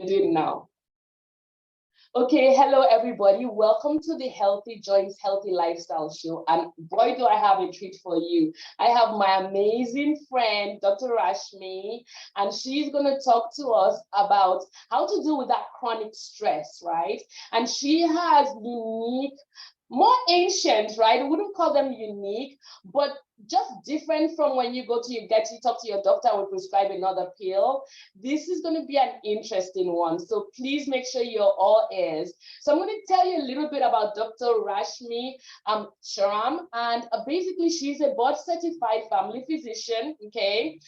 Do it now. Okay, hello everybody. Welcome to the Healthy Joints, Healthy Lifestyle Show. And boy, do I have a treat for you. I have my amazing friend, Dr. Rashmi, and she's going to talk to us about how to deal with that chronic stress, right? And she has unique, more ancient, right? We wouldn't call them unique, but just different from when you go to you talk to your doctor and will prescribe another pill. This is going to be an interesting one, so please make sure you're all ears. So I'm going to tell you a little bit about Dr. Rashmi Schramm, and basically she's a board certified family physician. Okay,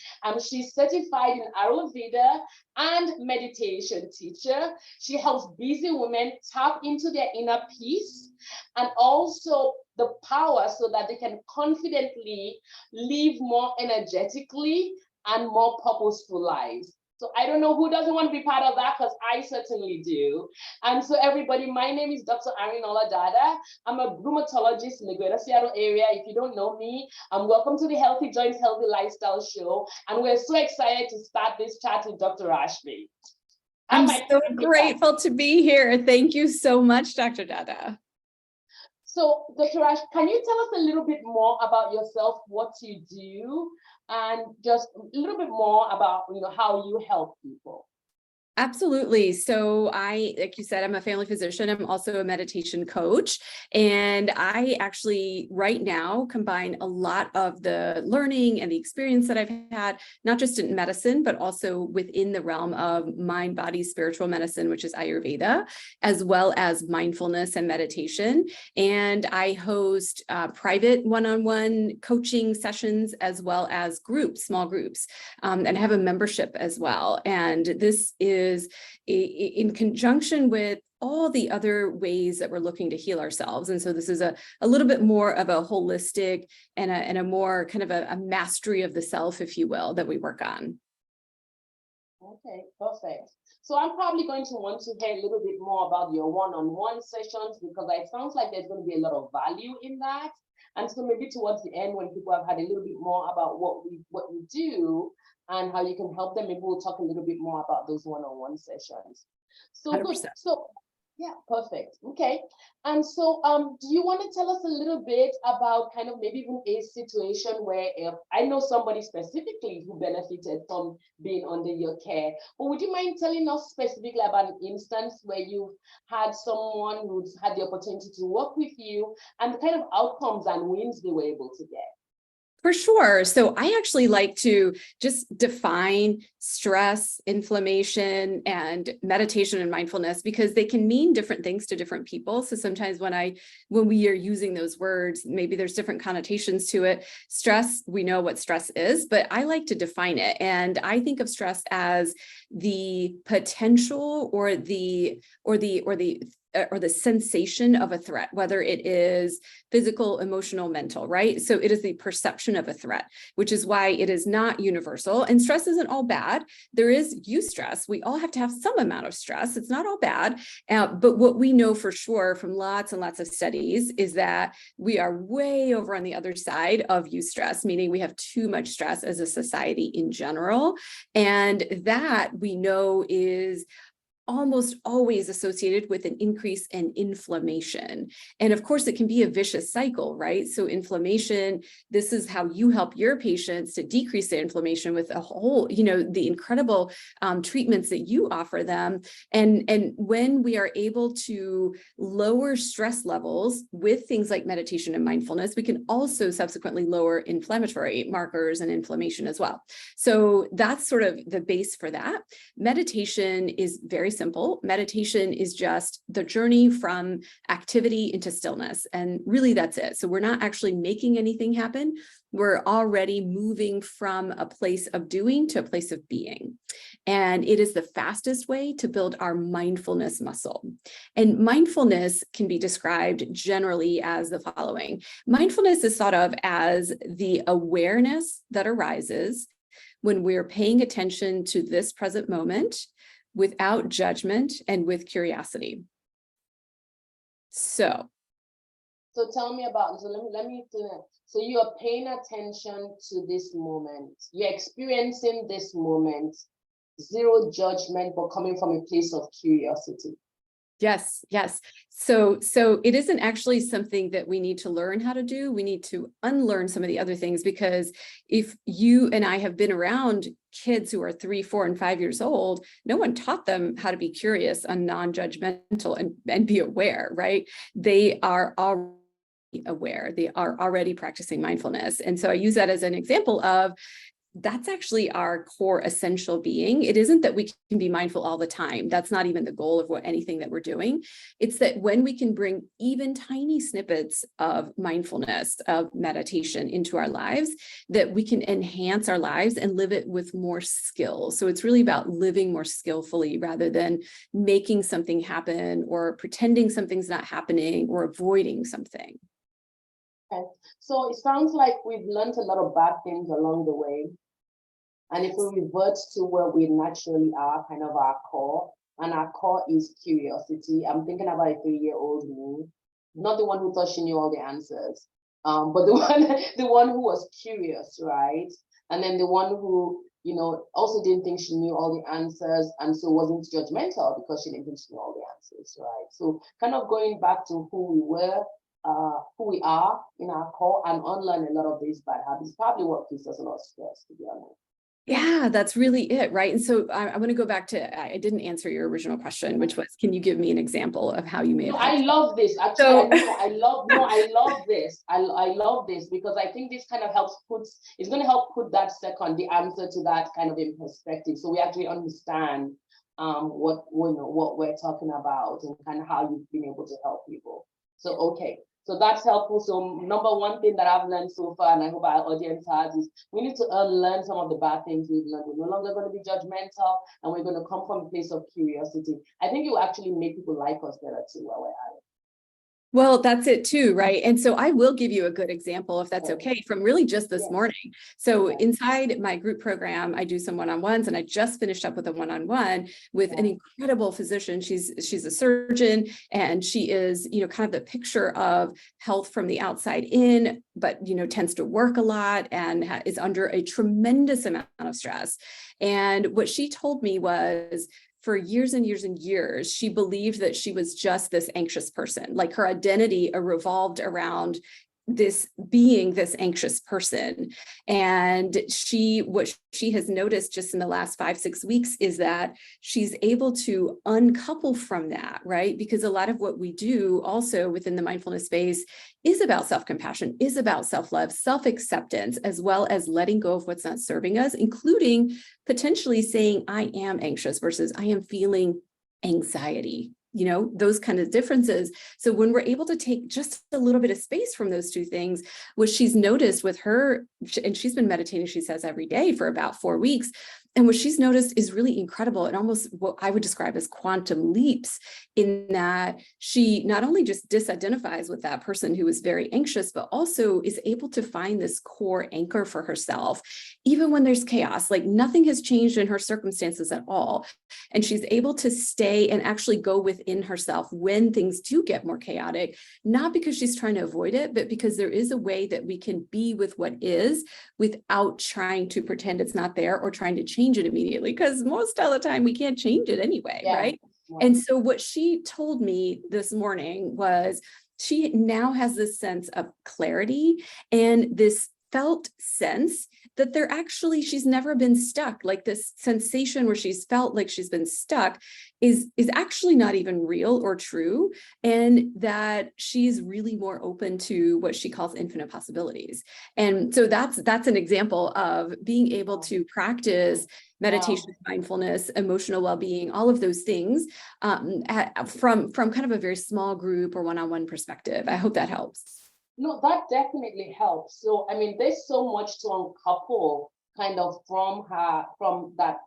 she's certified in Ayurveda and meditation teacher. She helps busy women tap into their inner peace and also the power so that they can confidently live more energetically and more purposeful lives. So I don't know who doesn't want to be part of that, because I certainly do. And so everybody, my name is Dr. Arinola Dada. I'm a rheumatologist in the Greater Seattle area. If you don't know me, welcome to the Healthy Joints, Healthy Lifestyle Show. And we're so excited to start this chat with Dr. Rashmi. I'm so grateful to be here. Thank you so much, Dr. Dada. So, Dr. Rash, can you tell us a little bit more about yourself, what you do, and just a little bit more about, how you help people? Absolutely. So like you said, I'm a family physician. I'm also a meditation coach. And I actually right now combine a lot of the learning and the experience that I've had, not just in medicine, but also within the realm of mind, body, spiritual medicine, which is Ayurveda, as well as mindfulness and meditation. And I host private one-on-one coaching sessions, as well as groups, small groups, and have a membership as well. And this is in conjunction with all the other ways that we're looking to heal ourselves. And so this is a little bit more of a holistic and a more kind of a mastery of the self, if you will, that we work on. Okay, perfect. So I'm probably going to want to hear a little bit more about your one-on-one sessions, because it sounds like there's going to be a lot of value in that. And so maybe towards the end, when people have had a little bit more about what we do and how you can help them, maybe we'll talk a little bit more about those one-on-one sessions. So 100%. good. So yeah, perfect. Okay. And so do you want to tell us a little bit about kind of maybe even a situation where I know somebody specifically who benefited from being under your care, but would you mind telling us specifically about an instance where you've had someone who's had the opportunity to work with you and the kind of outcomes and wins they were able to get? For sure. So I actually like to just define stress, inflammation, and meditation and mindfulness, because they can mean different things to different people. So sometimes when we are using those words, maybe there's different connotations to it. Stress, we know what stress is, but I like to define it. And I think of stress as the potential or the sensation of a threat, whether it is physical, emotional, mental, right? So it is the perception of a threat, which is why it is not universal. And stress isn't all bad. There is eustress. We all have to have some amount of stress. It's not all bad. But what we know for sure from lots and lots of studies is that we are way over on the other side of eustress, meaning we have too much stress as a society in general. And that we know is almost always associated with an increase in inflammation. And of course, it can be a vicious cycle, right? So inflammation, this is how you help your patients to decrease their inflammation with a whole, the incredible treatments that you offer them. And when we are able to lower stress levels with things like meditation and mindfulness, we can also subsequently lower inflammatory markers and inflammation as well. So that's sort of the base for that. Meditation is very simple. Meditation is just the journey from activity into stillness. And really that's it. So we're not actually making anything happen. We're already moving from a place of doing to a place of being. And it is the fastest way to build our mindfulness muscle. And mindfulness can be described generally as the following. Mindfulness is thought of as the awareness that arises when we're paying attention to this present moment without judgment and with curiosity. So tell me about, let me do that. So you are paying attention to this moment. You're experiencing this moment zero judgment, but coming from a place of curiosity. Yes, yes. So it isn't actually something that we need to learn how to do. We need to unlearn some of the other things, because if you and I have been around kids who are 3, 4, and 5 years old, no one taught them how to be curious and non-judgmental and be aware, right? They are already aware. They are already practicing mindfulness. And so I use that as an example of that's actually our core essential being. It isn't that we can be mindful all the time. That's not even the goal of anything that we're doing. It's that when we can bring even tiny snippets of mindfulness, of meditation into our lives, that we can enhance our lives and live it with more skill. So it's really about living more skillfully rather than making something happen or pretending something's not happening or avoiding something. Okay. So it sounds like we've learned a lot of bad things along the way. And if we revert to where we naturally are, kind of our core, and our core is curiosity. I'm thinking about a 3-year-old me, not the one who thought she knew all the answers, but the one who was curious, right? And then the one who, also didn't think she knew all the answers, and so wasn't judgmental because she didn't think she knew all the answers, right? So kind of going back to who we were, who we are in our core, and unlearn a lot of these bad habits, probably what gives us a lot of stress, to be honest. Yeah, that's really it, right? And so I want to go back to, I didn't answer your original question, which was, can you give me an example of how you may have I helped? love this. Actually, So, I love this. I love this because I think this kind of helps it's going to help put that the answer to that kind of in perspective. So we actually understand what we're talking about and kind of how you've been able to help people. So, okay. So that's helpful. So number one thing that I've learned so far, and I hope our audience has, is we need to unlearn some of the bad things we've learned. We're no longer going to be judgmental, and we're going to come from a place of curiosity. I think it will actually make people like us better too while we're at it. well, that's it too, right? And so I will give you a good example, if that's okay, from really just this morning. So inside my group program, I do some one-on-ones, and I just finished up with a one-on-one with an incredible physician. She's a surgeon, and she is, kind of the picture of health from the outside in, but, tends to work a lot and is under a tremendous amount of stress. And what she told me was, for years and years and years, she believed that she was just this anxious person. Like her identity revolved around this being this anxious person. And what she has noticed just in the last 5-6 weeks is that she's able to uncouple from that, right? Because a lot of what we do also within the mindfulness space is about self-compassion, is about self-love, self-acceptance, as well as letting go of what's not serving us, including potentially saying, I am anxious versus I am feeling anxiety, those kind of differences. So when we're able to take just a little bit of space from those two things, what she's noticed with her, and she's been meditating, she says, every day for about 4 weeks. And what she's noticed is really incredible, and almost what I would describe as quantum leaps, in that she not only just disidentifies with that person who is very anxious, but also is able to find this core anchor for herself, even when there's chaos. Like nothing has changed in her circumstances at all. And she's able to stay and actually go within herself when things do get more chaotic, not because she's trying to avoid it, but because there is a way that we can be with what is without trying to pretend it's not there or trying to change it immediately, because most of the time we can't change it anyway, right? And so what she told me this morning was she now has this sense of clarity and this felt sense that she's never been stuck. Like this sensation where she's felt like she's been stuck is actually not even real or true. And that she's really more open to what she calls infinite possibilities. And so that's an example of being able to practice meditation, mindfulness, emotional well-being, all of those things from kind of a very small group or one-on-one perspective. I hope that helps. No, that definitely helps. So, I mean, there's so much to uncouple kind of from that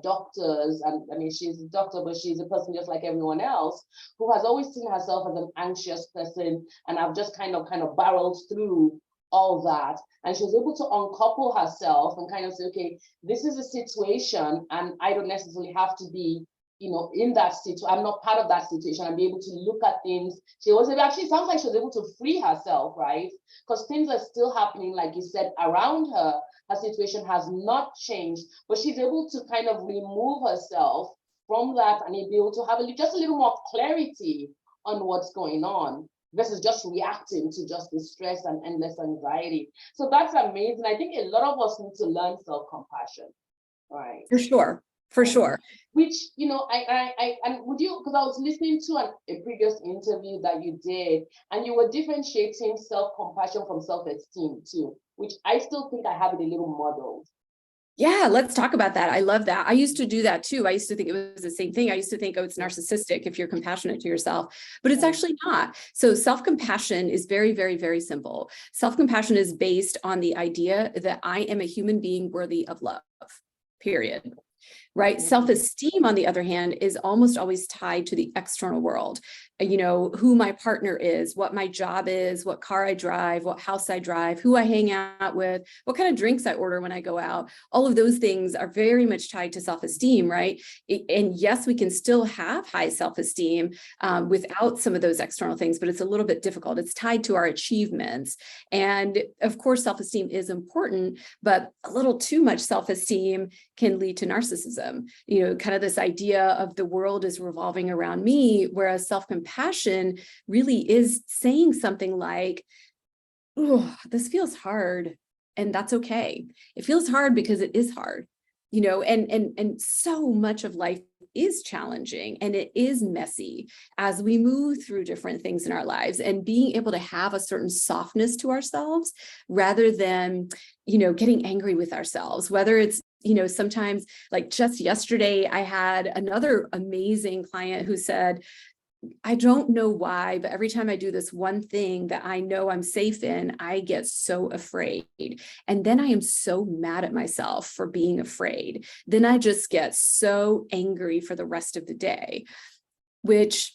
doctors, and I mean, she's a doctor, but she's a person just like everyone else who has always seen herself as an anxious person, and I've just kind of barreled through all that. And she was able to uncouple herself and kind of say, okay, this is a situation, and I don't necessarily have to be in that situation, I'm not part of that situation, and be able to look at things. She was actually, sounds like she was able to free herself, right? Because things are still happening, like you said, around her. Her situation has not changed, but she's able to kind of remove herself from that and be able to have just a little more clarity on what's going on versus just reacting to just the stress and endless anxiety. So that's amazing. I think a lot of us need to learn self-compassion, right? For sure. For sure. Which, I and would you, because I was listening to a previous interview that you did, and you were differentiating self-compassion from self-esteem too, which I still think I have it a little muddled. Yeah, let's talk about that. I love that. I used to do that too. I used to think it was the same thing. I used to think, oh, it's narcissistic if you're compassionate to yourself, but it's actually not. So self-compassion is very, very, very simple. Self-compassion is based on the idea that I am a human being worthy of love, period. Right? Self-esteem, on the other hand, is almost always tied to the external world. Who my partner is, what my job is, what car I drive, what house I drive, who I hang out with, what kind of drinks I order when I go out. All of those things are very much tied to self-esteem, right? And yes, we can still have high self-esteem without some of those external things, but it's a little bit difficult. It's tied to our achievements. And of course, self-esteem is important, but a little too much self-esteem can lead to narcissism. Kind of this idea of the world is revolving around me, whereas self-compassion really is saying something like, oh, this feels hard, and that's okay. It feels hard because it is hard, and so much of life is challenging and it is messy as we move through different things in our lives, and being able to have a certain softness to ourselves rather than, getting angry with ourselves, whether it's, sometimes, like just yesterday, I had another amazing client who said, I don't know why, but every time I do this one thing that I know I'm safe in, I get so afraid. And then I am so mad at myself for being afraid. Then I just get so angry for the rest of the day, which,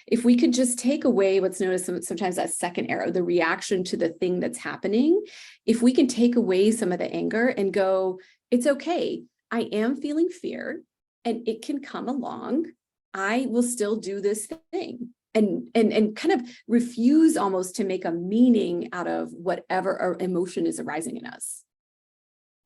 if we could just take away what's known as sometimes that second arrow, the reaction to the thing that's happening, if we can take away some of the anger and go, it's okay, I am feeling fear and it can come along. I will still do this thing, and kind of refuse almost to make a meaning out of whatever our emotion is arising in us.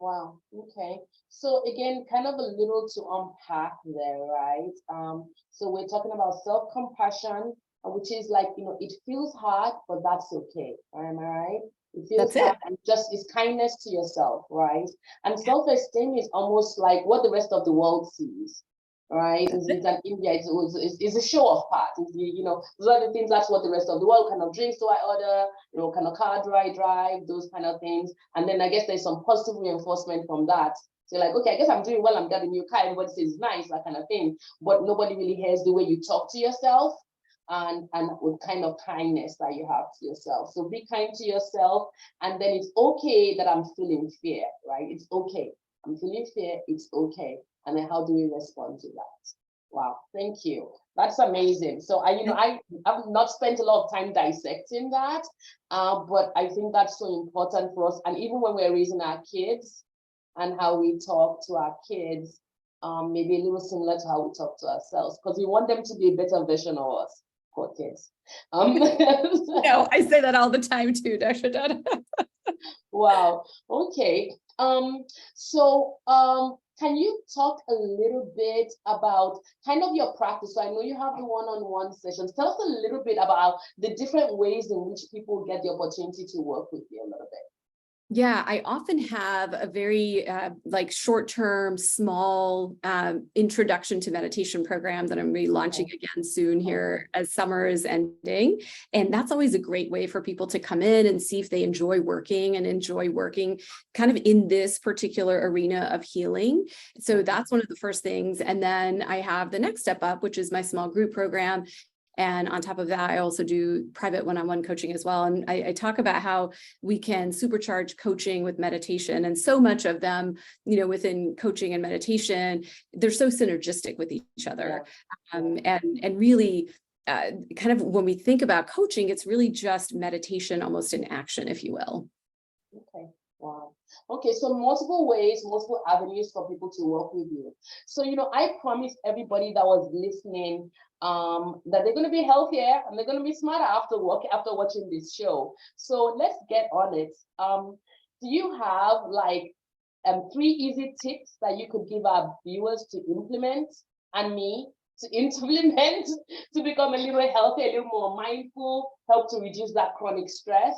Wow. Okay. So again, kind of a little to unpack there, right? So we're talking about self-compassion, which is like, it feels hard, but that's okay. Am I right? It feels hard, and just it's kindness to yourself, right? And self-esteem is almost like what the rest of the world sees. Right? It's in India, it's a show of part. Those are the things, that's what the rest of the world, kind of drinks do I order, kind of car do I drive, those kind of things. And then I guess there's some positive reinforcement from that. So like, okay, I guess I'm doing well, I'm getting a new car, everybody says it's nice, that kind of thing. But nobody really hears the way you talk to yourself and with kind of kindness that you have to yourself. So be kind to yourself, and then it's okay that I'm feeling fear, right? It's okay. I'm feeling fear, it's okay. And then how do we respond to that? Wow, thank you. That's amazing. So I've not spent a lot of time dissecting that, but I think that's so important for us. And even when we're raising our kids and how we talk to our kids, maybe a little similar to how we talk to ourselves, because we want them to be a better version of us. Poor kids. No, I say that all the time too, Dr. Dada. Wow. Okay. Can you talk a little bit about kind of your practice? So I know you have the one-on-one sessions. Tell us a little bit about the different ways in which people get the opportunity to work with you a little bit. Yeah, I often have a very short-term, small introduction to meditation program that I'm relaunching again soon here as summer is ending. And that's always a great way for people to come in and see if they enjoy working kind of in this particular arena of healing. So that's one of the first things. And then I have the next step up, which is my small group program. And on top of that, I also do private one-on-one coaching as well. And I talk about how we can supercharge coaching with meditation. And so much of them, within coaching and meditation, they're so synergistic with each other. And really, kind of when we think about coaching, it's really just meditation almost in action, if you will. Okay. Wow. Okay, so multiple ways, multiple avenues for people to work with you. So, I promised everybody that was listening that they're going to be healthier and they're going to be smarter after watching this show. So let's get on it. Do you have like three easy tips that you could give our viewers to implement and me to implement to become a little healthier, a little more mindful, help to reduce that chronic stress?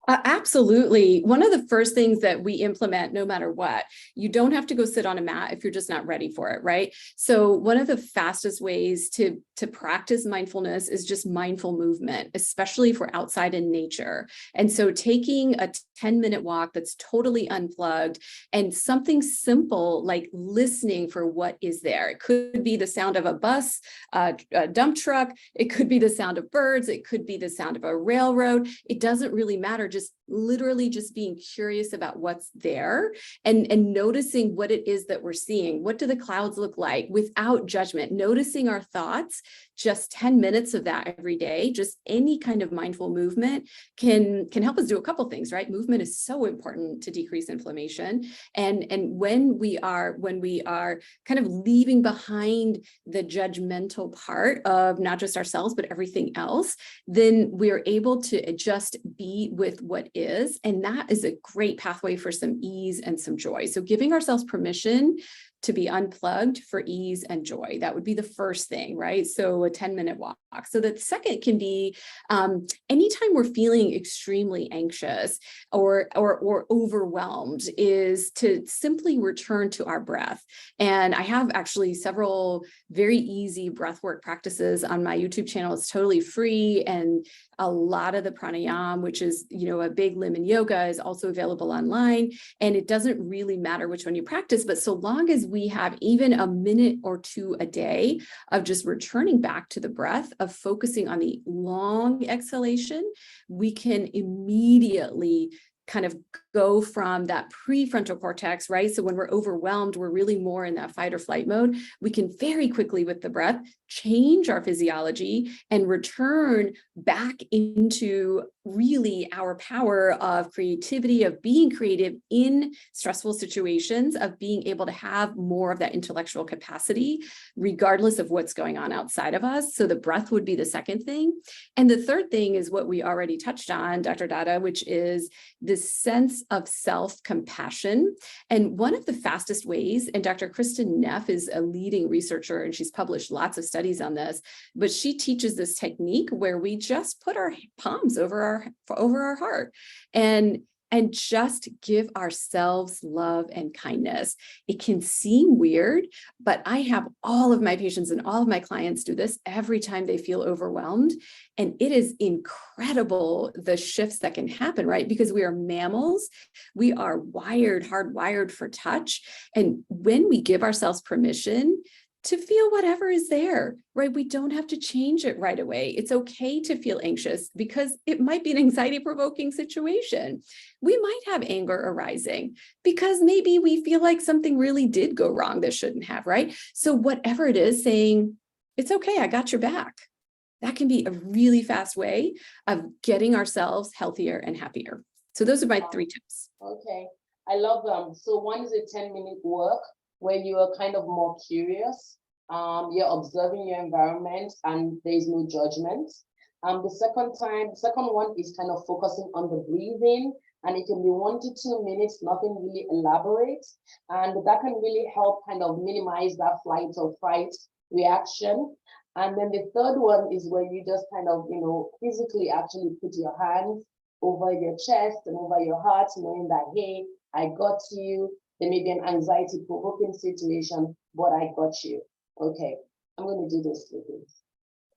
Absolutely. One of the first things that we implement, no matter what, you don't have to go sit on a mat if you're just not ready for it, right? So one of the fastest ways to practice mindfulness is just mindful movement, especially if we're outside in nature. And so taking a 10-minute walk that's totally unplugged and something simple like listening for what is there. It could be the sound of a bus, a dump truck. It could be the sound of birds. It could be the sound of a railroad. It doesn't really matter. Just literally just being curious about what's there and noticing what it is that we're seeing. What do the clouds look like without judgment? Noticing our thoughts, just 10 minutes of that every day, just any kind of mindful movement can help us do a couple things, right? Movement is so important to decrease inflammation. And when we are kind of leaving behind the judgmental part of not just ourselves, but everything else, then we're able to just be with what is. And that is a great pathway for some ease and some joy. So giving ourselves permission to be unplugged for ease and joy. That would be the first thing, right? So a 10-minute walk. So the second can be anytime we're feeling extremely anxious or overwhelmed, is to simply return to our breath. And I have actually several very easy breathwork practices on my YouTube channel. It's totally free. And a lot of the pranayama, which is, a big limb in yoga, is also available online. And it doesn't really matter which one you practice, but so long as we have even a minute or two a day of just returning back to the breath, of focusing on the long exhalation, we can immediately kind of go from that prefrontal cortex, right? So when we're overwhelmed, we're really more in that fight or flight mode. We can very quickly with the breath change our physiology and return back into really our power of creativity, of being creative in stressful situations, of being able to have more of that intellectual capacity, regardless of what's going on outside of us. So the breath would be the second thing. And the third thing is what we already touched on, Dr. Dada, which is this sense of self-compassion. And one of the fastest ways, and Dr. Kristen Neff is a leading researcher and she's published lots of studies on this, but she teaches this technique where we just put our palms over our heart and just give ourselves love and kindness. It can seem weird, but I have all of my patients and all of my clients do this every time they feel overwhelmed. And it is incredible the shifts that can happen, right? Because we are mammals, we are hardwired for touch. And when we give ourselves permission to feel whatever is there, right? We don't have to change it right away. It's okay to feel anxious because it might be an anxiety-provoking situation. We might have anger arising because maybe we feel like something really did go wrong that shouldn't have, right? So whatever it is, saying, it's okay, I got your back. That can be a really fast way of getting ourselves healthier and happier. So those are my three tips. Okay, I love them. So one is a 10-minute work where you are kind of more curious. You're observing your environment and there's no judgment. The second one is kind of focusing on the breathing, and it can be 1 to 2 minutes, nothing really elaborate. And that can really help kind of minimize that flight or fight reaction. And then the third one is where you just kind of, physically actually put your hands over your chest and over your heart, knowing that, hey, I got you. There may be an anxiety-provoking situation, but I got you. Okay, I'm going to do those 3 things.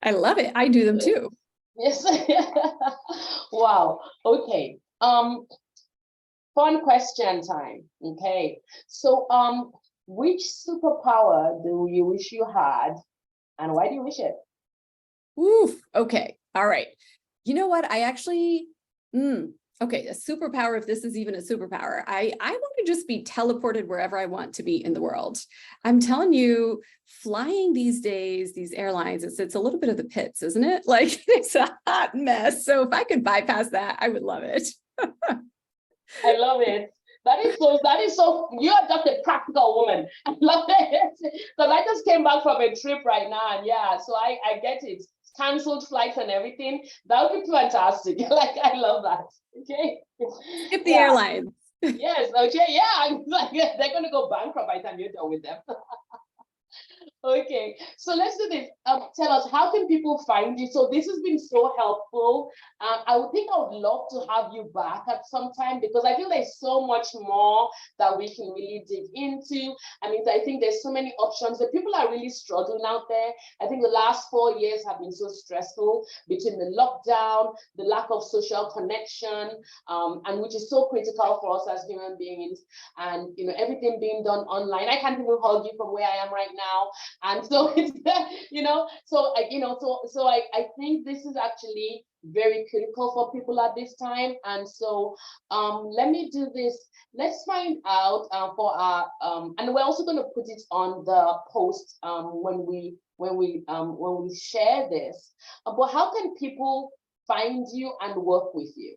I love it. I do them too. Yes. Wow. Okay. Fun question time. Okay. So, which superpower do you wish you had, and why do you wish it? Oof. Okay. All right. You know what? I actually, okay, a superpower, if this is even a superpower, I want to just be teleported wherever I want to be in the world. I'm telling you, flying these days, these airlines, it's a little bit of the pits, isn't it? Like it's a hot mess. So if I could bypass that, I would love it. I love it. That is so, you're just a practical woman. I love it. Because I just came back from a trip right now, and yeah, so I get it. Cancelled flights and everything. That would be fantastic. Like, I love that. Okay. Skip the Yeah. airlines. Yes. Okay. Yeah. Like, they're gonna go bankrupt by the time you're done with them. Okay, so let's do this. Tell us, how can people find you? So this has been so helpful. I would think I would love to have you back at some time, because I feel there's so much more that we can really dig into. I mean, I think there's so many options. The people are really struggling out there. I think the last 4 years have been so stressful, between the lockdown, the lack of social connection, and which is so critical for us as human beings. And everything being done online. I can't even hug you from where I am right now. And so it's, so I think this is actually very critical for people at this time. And so let me do this. Let's find out for our and we're also going to put it on the post when we share this. But how can people find you and work with you?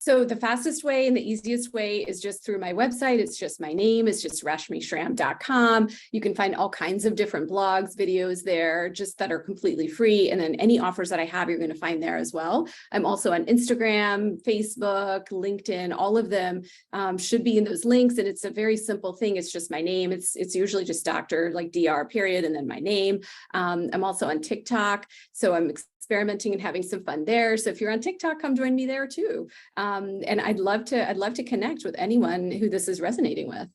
So the fastest way and the easiest way is just through my website. It's just my name. It's just rashmischramm.com. You can find all kinds of different blogs, videos there, just that are completely free. And then any offers that I have, you're going to find there as well. I'm also on Instagram, Facebook, LinkedIn. All of them should be in those links. And it's a very simple thing. It's just my name. It's usually just Dr. like DR period and then my name. I'm also on TikTok. So I'm experimenting and having some fun there. So if you're on TikTok, come join me there too. And I'd love to connect with anyone who this is resonating with.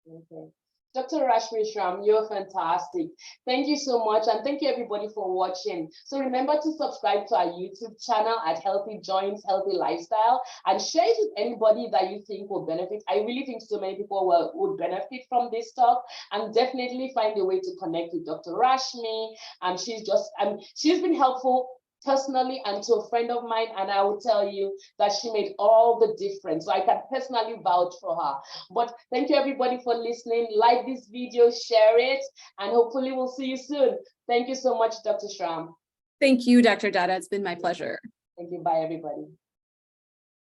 Okay. Dr. Rashmi Schramm, you're fantastic. Thank you so much. And thank you everybody for watching. So remember to subscribe to our YouTube channel at Healthy Joints, Healthy Lifestyle, and share it with anybody that you think will benefit. I really think so many people would benefit from this talk, and definitely find a way to connect with Dr. Rashmi. She's been helpful personally and to a friend of mine, and I will tell you that she made all the difference. So I can personally vouch for her. But thank you everybody for listening. Like this video, share it, and hopefully we'll see you soon. Thank you so much, Dr. Schramm. Thank you, Dr. Dada. It's been my pleasure. Thank you. Bye, everybody.